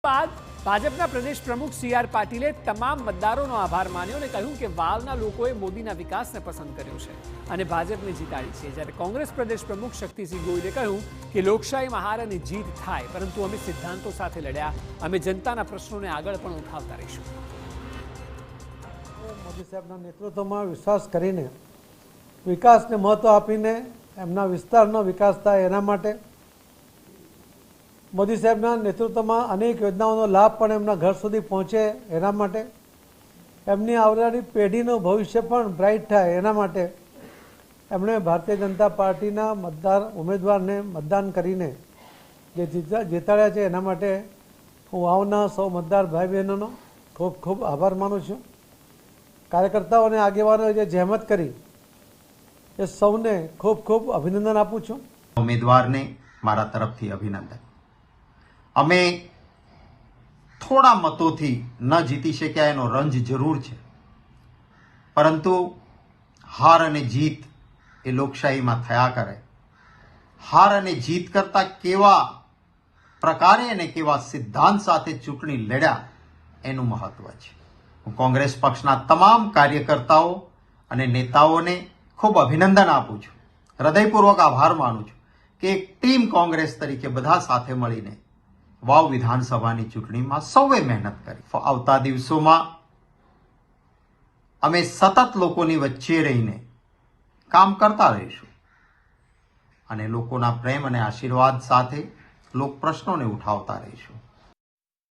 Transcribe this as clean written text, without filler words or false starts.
બાદ ભાજપના પ્રદેશ પ્રમુખ સી.આર. પાટીલે તમામ મતદારોનો આભાર માન્યો અને કહ્યું કે વાવના લોકોએ મોદીના વિકાસને પસંદ કર્યો છે અને ભાજપને જીતાડી છે। જ્યારે કોંગ્રેસ પ્રદેશ પ્રમુખ શક્તિસિંહ ગોહિલે કહ્યું કે લોકશાહીમાં હાર અને જીત થાય, પરંતુ અમે સિદ્ધાંતો સાથે લડ્યા, અમે જનતાના પ્રશ્નોને આગળ પણ ઉઠાવતા રહીશું। મોદી સાહેબના નેતૃત્વમાં વિશ્વાસ કરીને વિકાસને મહત્વ આપીને એમના વિસ્તારનો વિકાસ થાય એના માટે મોદી સાહેબના નેતૃત્વમાં અનેક યોજનાઓનો લાભ પણ એમના ઘર સુધી પહોંચે એના માટે, એમની આવનારી પેઢીનું ભવિષ્ય પણ બ્રાઇટ થાય એના માટે એમણે ભારતીય જનતા પાર્ટીના ઉમેદવારને મતદાન કરીને જે જીતાડ્યા છે એના માટે હું વાવના સૌ મતદાર ભાઈ બહેનોનો ખૂબ ખૂબ આભાર માનું છું। કાર્યકર્તાઓ અને આગેવાનોએ જે જહેમત કરી એ સૌને ખૂબ ખૂબ અભિનંદન આપું છું। ઉમેદવારને મારા તરફથી અભિનંદન। અમે થોડા મતોથી ન જીતી શક્યા એનો રંજ જરૂર છે, પરંતુ હાર અને જીત એ લોકશાહીમાં થયા કરે। હાર અને જીત કરતા કેવા પ્રકારે અને કેવા સિદ્ધાંત સાથે ચૂંટણી લડ્યા એનું મહત્વ છે। હું કોંગ્રેસ પક્ષના તમામ કાર્યકર્તાઓ અને નેતાઓને ખૂબ અભિનંદન આપું છું, હૃદયપૂર્વક આભાર માનું છું કે એક ટીમ કોંગ્રેસ તરીકે બધા સાથે મળીને વાવ વિધાનસભાની ચૂંટણીમાં સૌએ મહેનત કરી। આવતા દિવસોમાં અમે સતત લોકોની વચ્ચે રહીને કામ કરતા રહીશું અને લોકોના પ્રેમ અને આશીર્વાદ સાથે લોક પ્રશ્નોને ઉઠાવતા રહીશું।